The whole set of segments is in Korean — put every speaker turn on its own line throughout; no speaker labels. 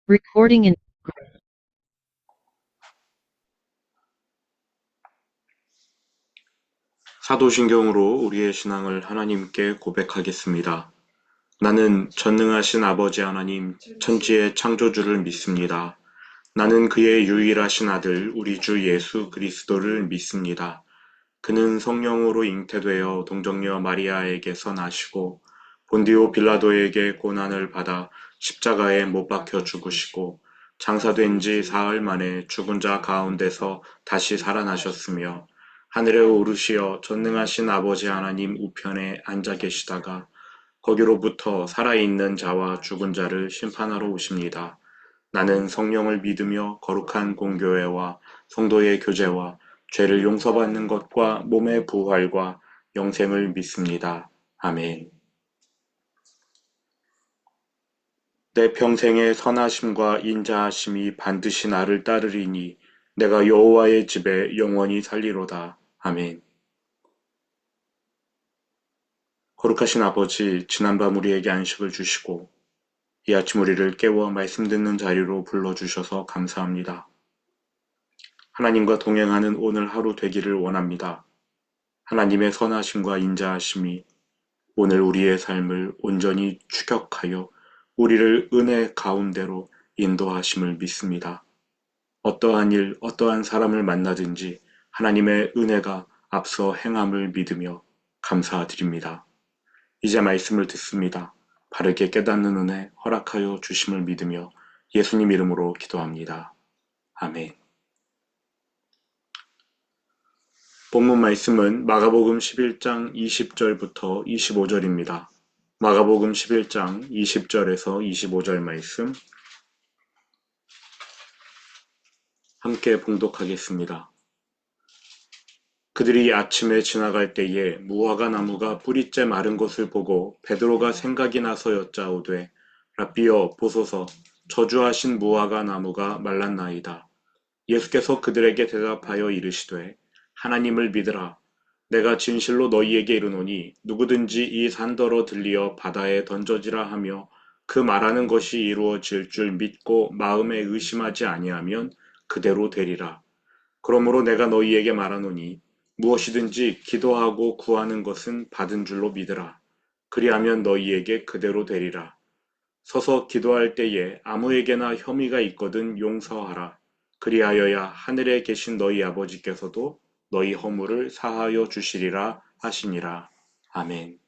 Recording in
사도신경으로 우리의 신앙을 하나님께 고백하겠습니다. 나는 전능하신 아버지 하나님, 천지의 창조주를 믿습니다. 나는 그의 유일하신 아들, 우리 주 예수 그리스도를 믿습니다. 그는 성령으로 잉태되어 동정녀 마리아에게서 나시고 본디오 빌라도에게 고난을 받아 십자가에 못 박혀 죽으시고 장사된 지 사흘 만에 죽은 자 가운데서 다시 살아나셨으며 하늘에 오르시어 전능하신 아버지 하나님 우편에 앉아 계시다가 거기로부터 살아있는 자와 죽은 자를 심판하러 오십니다. 나는 성령을 믿으며 거룩한 공교회와 성도의 교제와 죄를 용서받는 것과 몸의 부활과 영생을 믿습니다. 아멘. 내 평생의 선하심과 인자하심이 반드시 나를 따르리니 내가 여호와의 집에 영원히 살리로다. 아멘. 거룩하신 아버지, 지난밤 우리에게 안식을 주시고 이 아침 우리를 깨워 말씀 듣는 자리로 불러주셔서 감사합니다. 하나님과 동행하는 오늘 하루 되기를 원합니다. 하나님의 선하심과 인자하심이 오늘 우리의 삶을 온전히 추격하여 우리를 은혜 가운데로 인도하심을 믿습니다. 어떠한 일, 어떠한 사람을 만나든지 하나님의 은혜가 앞서 행함을 믿으며 감사드립니다. 이제 말씀을 듣습니다. 바르게 깨닫는 은혜 허락하여 주심을 믿으며 예수님 이름으로 기도합니다. 아멘. 본문 말씀은 마가복음 11장 20절부터 25절입니다. 마가복음 11장 20절에서 25절 말씀 함께 봉독하겠습니다. 그들이 아침에 지나갈 때에 무화과 나무가 뿌리째 마른 것을 보고 베드로가 생각이 나서 여짜오되 라삐여 보소서 저주하신 무화과 나무가 말랐나이다. 예수께서 그들에게 대답하여 이르시되 하나님을 믿으라. 내가 진실로 너희에게 이르노니 누구든지 이 산더러 들리어 바다에 던져지라 하며 그 말하는 것이 이루어질 줄 믿고 마음에 의심하지 아니하면 그대로 되리라. 그러므로 내가 너희에게 말하노니 무엇이든지 기도하고 구하는 것은 받은 줄로 믿으라. 그리하면 너희에게 그대로 되리라. 서서 기도할 때에 아무에게나 혐의가 있거든 용서하라. 그리하여야 하늘에 계신 너희 아버지께서도 너희 허물을 사하여 주시리라 하시니라. 아멘.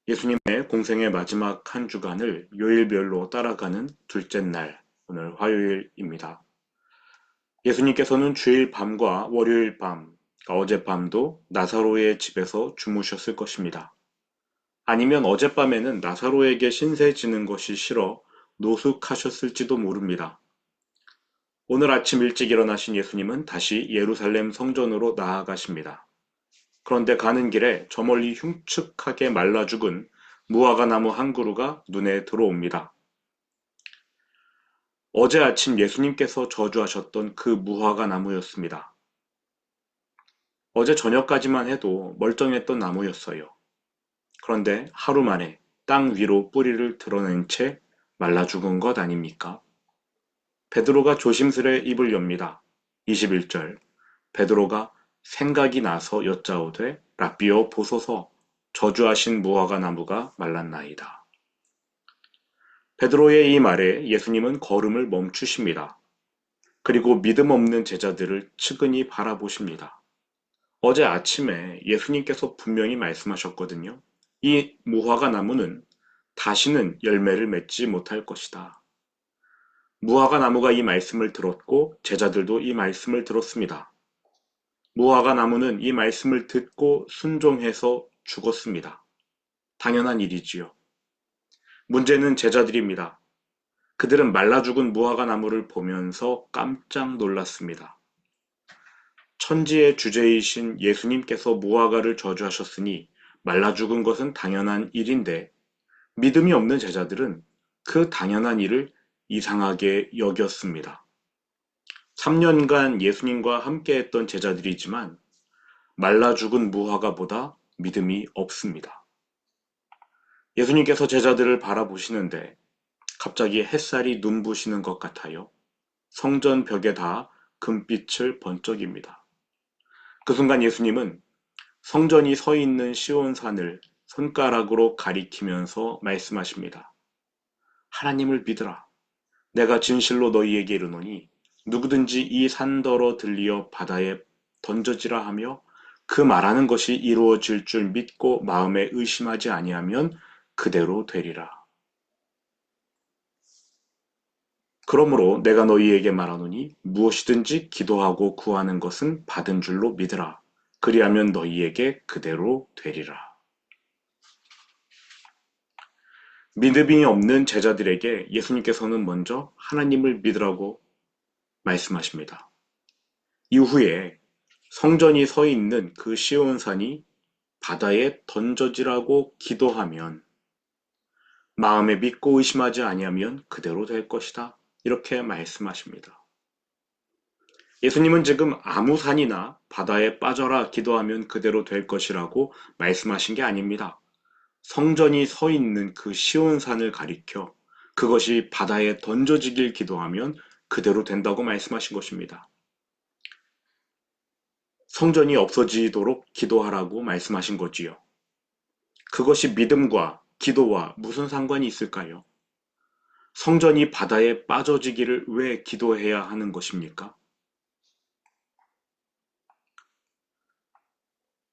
예수님의 공생의 마지막 한 주간을 요일별로 따라가는 둘째 날, 오늘 화요일입니다. 예수님께서는 주일 밤과 월요일 밤, 그러니까 어젯밤도 나사로의 집에서 주무셨을 것입니다. 아니면 어젯밤에는 나사로에게 신세 지는 것이 싫어 노숙하셨을지도 모릅니다. 오늘 아침 일찍 일어나신 예수님은 다시 예루살렘 성전으로 나아가십니다. 그런데 가는 길에 저 멀리 흉측하게 말라 죽은 무화과 나무 한 그루가 눈에 들어옵니다. 어제 아침 예수님께서 저주하셨던 그 무화과 나무였습니다. 어제 저녁까지만 해도 멀쩡했던 나무였어요. 그런데 하루 만에 땅 위로 뿌리를 드러낸 채 말라 죽은 것 아닙니까? 베드로가 조심스레 입을 엽니다. 21절 베드로가 생각이 나서 여짜오되 라삐여 보소서 저주하신 무화과 나무가 말랐나이다. 베드로의 이 말에 예수님은 걸음을 멈추십니다. 그리고 믿음 없는 제자들을 측은히 바라보십니다. 어제 아침에 예수님께서 분명히 말씀하셨거든요. 이 무화과 나무는 다시는 열매를 맺지 못할 것이다. 무화과 나무가 이 말씀을 들었고 제자들도 이 말씀을 들었습니다. 무화과 나무는 이 말씀을 듣고 순종해서 죽었습니다. 당연한 일이지요. 문제는 제자들입니다. 그들은 말라 죽은 무화과 나무를 보면서 깜짝 놀랐습니다. 천지의 주제이신 예수님께서 무화과를 저주하셨으니 말라 죽은 것은 당연한 일인데 믿음이 없는 제자들은 그 당연한 일을 이상하게 여겼습니다. 3년간 예수님과 함께했던 제자들이지만 말라 죽은 무화과보다 믿음이 없습니다. 예수님께서 제자들을 바라보시는데 갑자기 햇살이 눈부시는 것 같아요. 성전 벽에다 금빛을 번쩍입니다. 그 순간 예수님은 성전이 서 있는 시온산을 손가락으로 가리키면서 말씀하십니다. 하나님을 믿으라. 내가 진실로 너희에게 이르노니 누구든지 이 산더러 들리어 바다에 던져지라 하며 그 말하는 것이 이루어질 줄 믿고 마음에 의심하지 아니하면 그대로 되리라. 그러므로 내가 너희에게 말하노니 무엇이든지 기도하고 구하는 것은 받은 줄로 믿으라. 그리하면 너희에게 그대로 되리라. 믿음이 없는 제자들에게 예수님께서는 먼저 하나님을 믿으라고 말씀하십니다. 이후에 성전이 서 있는 그 시온산이 바다에 던져지라고 기도하면 마음에 믿고 의심하지 아니하면 그대로 될 것이다. 이렇게 말씀하십니다. 예수님은 지금 아무 산이나 바다에 빠져라 기도하면 그대로 될 것이라고 말씀하신 게 아닙니다. 성전이 서 있는 그 시온산을 가리켜 그것이 바다에 던져지길 기도하면 그대로 된다고 말씀하신 것입니다. 성전이 없어지도록 기도하라고 말씀하신 거지요. 그것이 믿음과 기도와 무슨 상관이 있을까요? 성전이 바다에 빠져지기를 왜 기도해야 하는 것입니까?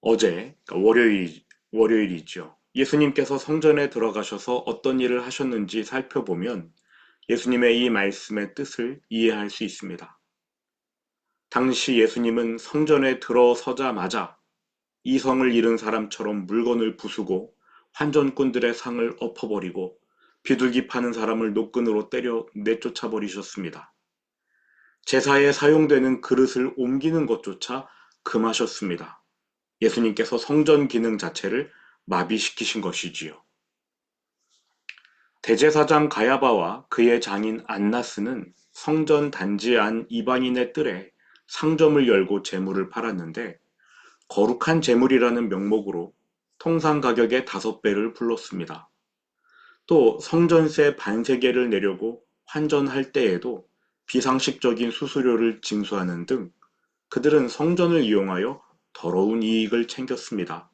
어제, 그러니까 월요일이죠. 예수님께서 성전에 들어가셔서 어떤 일을 하셨는지 살펴보면 예수님의 이 말씀의 뜻을 이해할 수 있습니다. 당시 예수님은 성전에 들어서자마자 이성을 잃은 사람처럼 물건을 부수고 환전꾼들의 상을 엎어버리고 비둘기 파는 사람을 노끈으로 때려 내쫓아 버리셨습니다. 제사에 사용되는 그릇을 옮기는 것조차 금하셨습니다. 예수님께서 성전 기능 자체를 마비시키신 것이지요. 대제사장 가야바와 그의 장인 안나스는 성전 단지 안 이방인의 뜰에 상점을 열고 재물을 팔았는데 거룩한 재물이라는 명목으로 통상 가격의 5배를 불렀습니다. 또 성전세 반세계를 내려고 환전할 때에도 비상식적인 수수료를 징수하는 등 그들은 성전을 이용하여 더러운 이익을 챙겼습니다.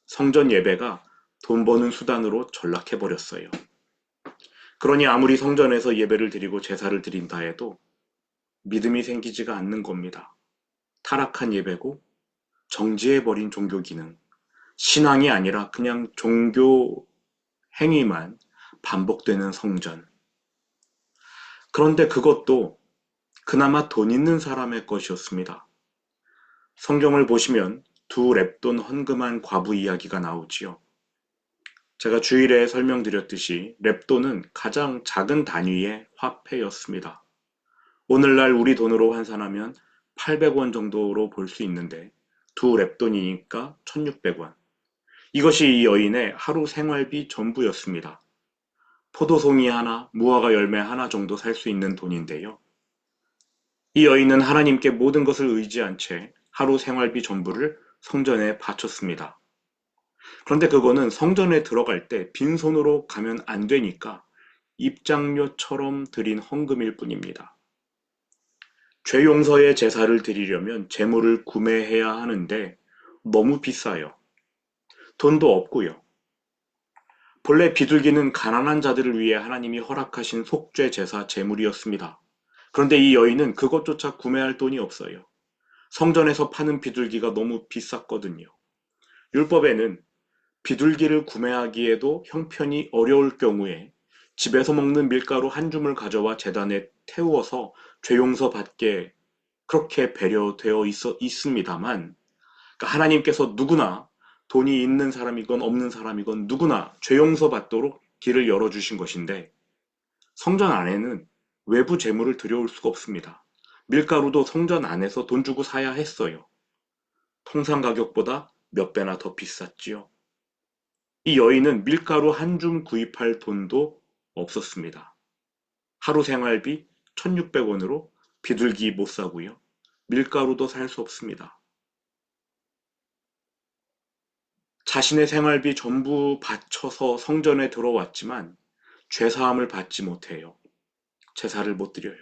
성전 예배가 돈 버는 수단으로 전락해버렸어요. 그러니 아무리 성전에서 예배를 드리고 제사를 드린다 해도 믿음이 생기지가 않는 겁니다. 타락한 예배고 정지해버린 종교 기능, 신앙이 아니라 그냥 종교 행위만 반복되는 성전. 그런데 그것도 그나마 돈 있는 사람의 것이었습니다. 성경을 보시면 두 렙돈 헌금한 과부 이야기가 나오지요. 제가 주일에 설명드렸듯이 렙돈은 가장 작은 단위의 화폐였습니다. 오늘날 우리 돈으로 환산하면 800원 정도로 볼 수 있는데 두 렙돈이니까 1600원. 이것이 이 여인의 하루 생활비 전부였습니다. 포도송이 하나, 무화과 열매 하나 정도 살 수 있는 돈인데요. 이 여인은 하나님께 모든 것을 의지한 채 하루 생활비 전부를 성전에 바쳤습니다. 그런데 그거는 성전에 들어갈 때 빈손으로 가면 안 되니까 입장료처럼 드린 헌금일 뿐입니다. 죄 용서의 제사를 드리려면 제물을 구매해야 하는데 너무 비싸요. 돈도 없고요. 본래 비둘기는 가난한 자들을 위해 하나님이 허락하신 속죄 제사 제물이었습니다. 그런데 이 여인은 그것조차 구매할 돈이 없어요. 성전에서 파는 비둘기가 너무 비쌌거든요. 율법에는 비둘기를 구매하기에도 형편이 어려울 경우에 집에서 먹는 밀가루 한 줌을 가져와 제단에 태우어서 죄 용서 받게 그렇게 배려되어 있습니다만 그러니까 하나님께서 누구나 돈이 있는 사람이건 없는 사람이건 누구나 죄 용서 받도록 길을 열어주신 것인데 성전 안에는 외부 재물을 들여올 수가 없습니다. 밀가루도 성전 안에서 돈 주고 사야 했어요. 통상 가격보다 몇 배나 더 비쌌지요. 이 여인은 밀가루 한 줌 구입할 돈도 없었습니다. 하루 생활비 1600원으로 비둘기 못 사고요. 밀가루도 살 수 없습니다. 자신의 생활비 전부 바쳐서 성전에 들어왔지만 죄사함을 받지 못해요. 제사를 못 드려요.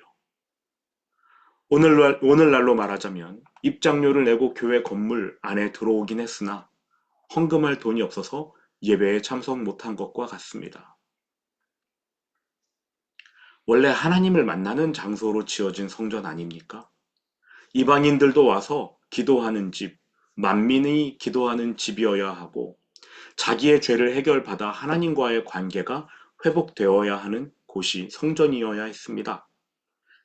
오늘날로 말하자면 입장료를 내고 교회 건물 안에 들어오긴 했으나 헌금할 돈이 없어서 예배에 참석 못한 것과 같습니다. 원래 하나님을 만나는 장소로 지어진 성전 아닙니까? 이방인들도 와서 기도하는 집, 만민이 기도하는 집이어야 하고 자기의 죄를 해결받아 하나님과의 관계가 회복되어야 하는 곳이 성전이어야 했습니다.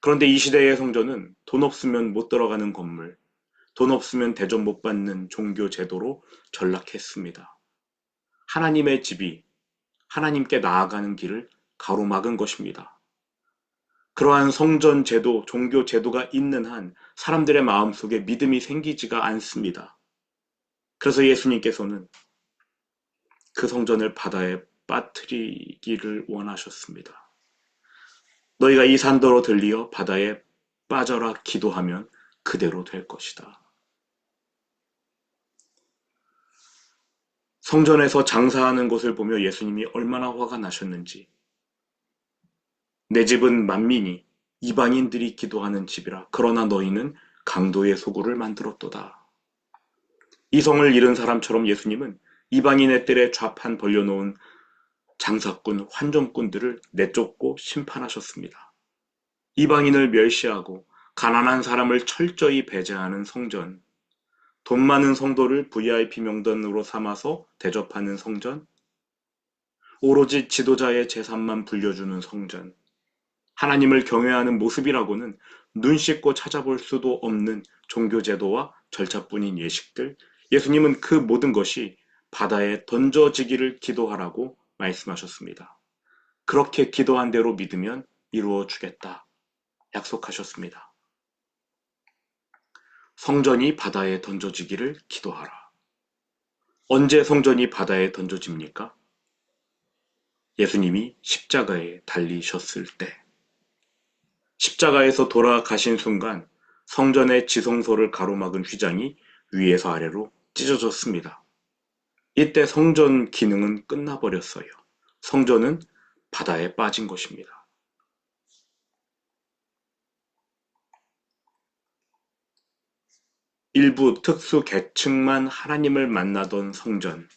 그런데 이 시대의 성전은 돈 없으면 못 들어가는 건물, 돈 없으면 대접 못 받는 종교 제도로 전락했습니다. 하나님의 집이 하나님께 나아가는 길을 가로막은 것입니다. 그러한 성전 제도, 종교 제도가 있는 한 사람들의 마음속에 믿음이 생기지가 않습니다. 그래서 예수님께서는 그 성전을 바다에 빠뜨리기를 원하셨습니다. 너희가 이 산더러 들리어 바다에 빠져라 기도하면 그대로 될 것이다. 성전에서 장사하는 것을 보며 예수님이 얼마나 화가 나셨는지, 내 집은 만민이 이방인들이 기도하는 집이라 그러나 너희는 강도의 소굴을 만들었도다. 이성을 잃은 사람처럼 예수님은 이방인의 뜰에 좌판 벌려놓은 장사꾼, 환전꾼들을 내쫓고 심판하셨습니다. 이방인을 멸시하고 가난한 사람을 철저히 배제하는 성전, 돈 많은 성도를 VIP 명단으로 삼아서 대접하는 성전, 오로지 지도자의 재산만 불려주는 성전, 하나님을 경외하는 모습이라고는 눈 씻고 찾아볼 수도 없는 종교제도와 절차뿐인 예식들, 예수님은 그 모든 것이 바다에 던져지기를 기도하라고 말씀하셨습니다. 그렇게 기도한 대로 믿으면 이루어 주겠다 약속하셨습니다. 성전이 바다에 던져지기를 기도하라. 언제 성전이 바다에 던져집니까? 예수님이 십자가에 달리셨을 때. 십자가에서 돌아가신 순간 성전의 지성소를 가로막은 휘장이 위에서 아래로 찢어졌습니다. 이때 성전 기능은 끝나버렸어요. 성전은 바다에 빠진 것입니다. 일부 특수 계층만 하나님을 만나던 성전,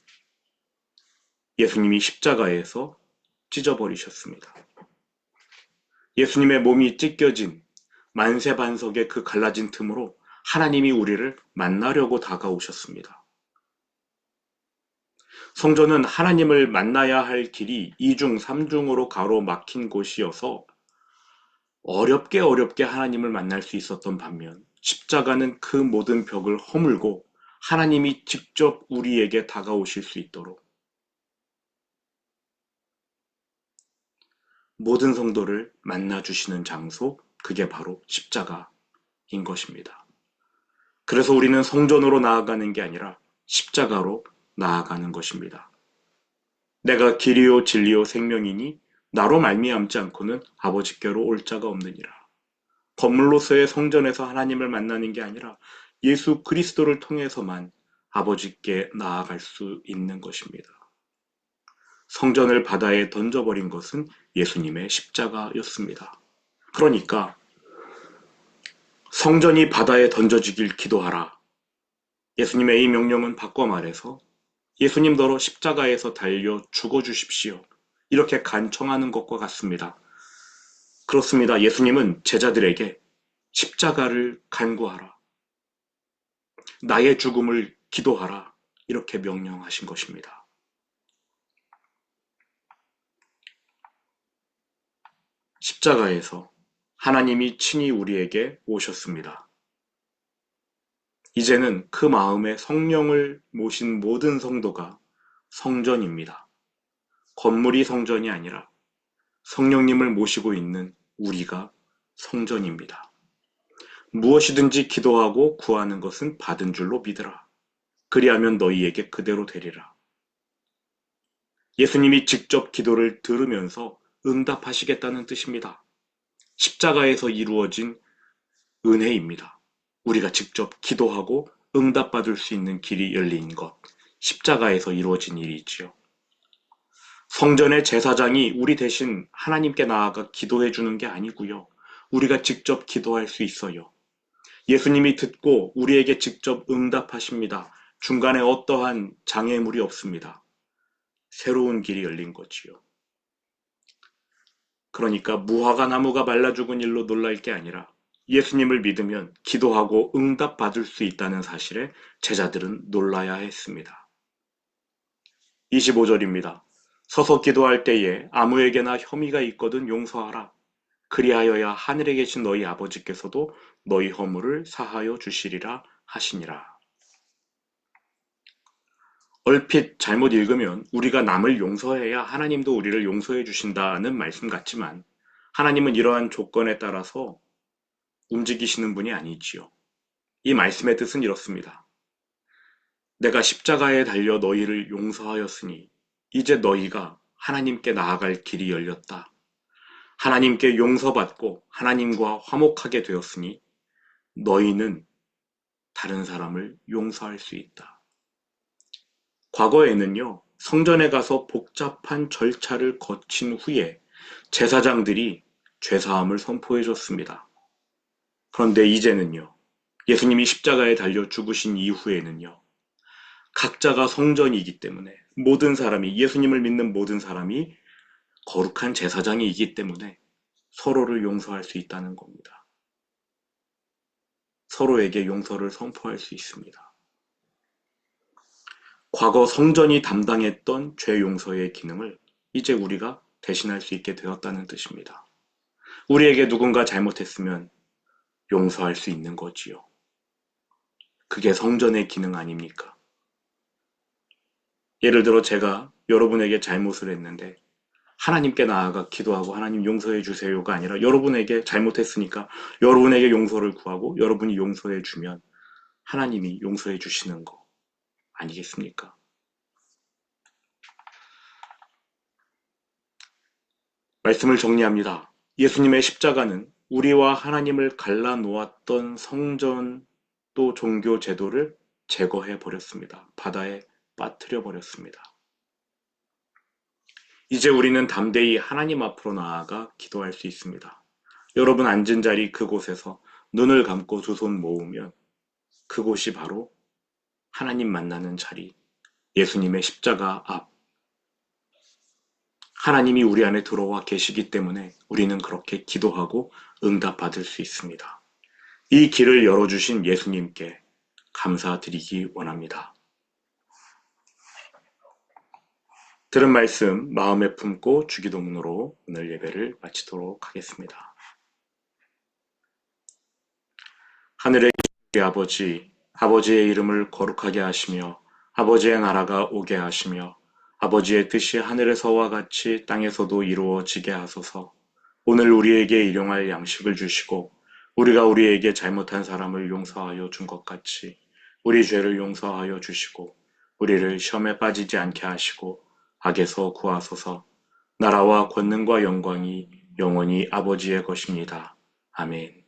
예수님이 십자가에서 찢어버리셨습니다. 예수님의 몸이 찢겨진 만세반석의 그 갈라진 틈으로 하나님이 우리를 만나려고 다가오셨습니다. 성전은 하나님을 만나야 할 길이 이중삼중으로 가로막힌 곳이어서 어렵게 하나님을 만날 수 있었던 반면 십자가는 그 모든 벽을 허물고 하나님이 직접 우리에게 다가오실 수 있도록 모든 성도를 만나주시는 장소, 그게 바로 십자가인 것입니다. 그래서 우리는 성전으로 나아가는 게 아니라 십자가로 나아가는 것입니다. 내가 길이요 진리요 생명이니 나로 말미암지 않고는 아버지께로 올 자가 없느니라. 건물로서의 성전에서 하나님을 만나는 게 아니라 예수 그리스도를 통해서만 아버지께 나아갈 수 있는 것입니다. 성전을 바다에 던져버린 것은 예수님의 십자가였습니다. 그러니까 성전이 바다에 던져지길 기도하라. 예수님의 이 명령은 바꿔 말해서 예수님더러 십자가에서 달려 죽어주십시오. 이렇게 간청하는 것과 같습니다. 그렇습니다. 예수님은 제자들에게 십자가를 간구하라. 나의 죽음을 기도하라. 이렇게 명령하신 것입니다. 십자가에서 하나님이 친히 우리에게 오셨습니다. 이제는 그 마음에 성령을 모신 모든 성도가 성전입니다. 건물이 성전이 아니라 성령님을 모시고 있는 우리가 성전입니다. 무엇이든지 기도하고 구하는 것은 받은 줄로 믿으라. 그리하면 너희에게 그대로 되리라. 예수님이 직접 기도를 들으면서 응답하시겠다는 뜻입니다. 십자가에서 이루어진 은혜입니다. 우리가 직접 기도하고 응답받을 수 있는 길이 열린 것. 십자가에서 이루어진 일이지요. 성전의 제사장이 우리 대신 하나님께 나아가 기도해 주는 게 아니고요. 우리가 직접 기도할 수 있어요. 예수님이 듣고 우리에게 직접 응답하십니다. 중간에 어떠한 장애물이 없습니다. 새로운 길이 열린 거지요. 그러니까 무화과 나무가 말라 죽은 일로 놀랄 게 아니라 예수님을 믿으면 기도하고 응답받을 수 있다는 사실에 제자들은 놀라야 했습니다. 25절입니다. 서서 기도할 때에 아무에게나 혐의가 있거든 용서하라. 그리하여야 하늘에 계신 너희 아버지께서도 너희 허물을 사하여 주시리라 하시니라. 얼핏 잘못 읽으면 우리가 남을 용서해야 하나님도 우리를 용서해 주신다는 말씀 같지만 하나님은 이러한 조건에 따라서 움직이시는 분이 아니지요. 이 말씀의 뜻은 이렇습니다. 내가 십자가에 달려 너희를 용서하였으니 이제 너희가 하나님께 나아갈 길이 열렸다. 하나님께 용서받고 하나님과 화목하게 되었으니 너희는 다른 사람을 용서할 수 있다. 과거에는요, 성전에 가서 복잡한 절차를 거친 후에 제사장들이 죄사함을 선포해 줬습니다. 그런데 이제는요, 예수님이 십자가에 달려 죽으신 이후에는요, 각자가 성전이기 때문에 모든 사람이, 예수님을 믿는 모든 사람이 거룩한 제사장이기 때문에 서로를 용서할 수 있다는 겁니다. 서로에게 용서를 선포할 수 있습니다. 과거 성전이 담당했던 죄 용서의 기능을 이제 우리가 대신할 수 있게 되었다는 뜻입니다. 우리에게 누군가 잘못했으면 용서할 수 있는 거지요. 그게 성전의 기능 아닙니까? 예를 들어 제가 여러분에게 잘못을 했는데 하나님께 나아가 기도하고 하나님 용서해 주세요가 아니라 여러분에게 잘못했으니까 여러분에게 용서를 구하고 여러분이 용서해 주면 하나님이 용서해 주시는 거 아니겠습니까? 말씀을 정리합니다. 예수님의 십자가는 우리와 하나님을 갈라놓았던 성전 또 종교 제도를 제거해 버렸습니다. 바다에 빠뜨려 버렸습니다. 이제 우리는 담대히 하나님 앞으로 나아가 기도할 수 있습니다. 여러분 앉은 자리 그곳에서 눈을 감고 두 손 모으면 그곳이 바로 하나님 만나는 자리, 예수님의 십자가 앞. 하나님이 우리 안에 들어와 계시기 때문에 우리는 그렇게 기도하고 응답받을 수 있습니다. 이 길을 열어주신 예수님께 감사드리기 원합니다. 들은 말씀 마음에 품고 주기도문으로 오늘 예배를 마치도록 하겠습니다. 하늘에 계신 우리 아버지, 아버지의 이름을 거룩하게 하시며 아버지의 나라가 오게 하시며 아버지의 뜻이 하늘에서와 같이 땅에서도 이루어지게 하소서. 오늘 우리에게 일용할 양식을 주시고 우리가 우리에게 잘못한 사람을 용서하여 준 것 같이 우리 죄를 용서하여 주시고 우리를 시험에 빠지지 않게 하시고 악에서 구하소서. 나라와 권능과 영광이 영원히 아버지의 것입니다. 아멘.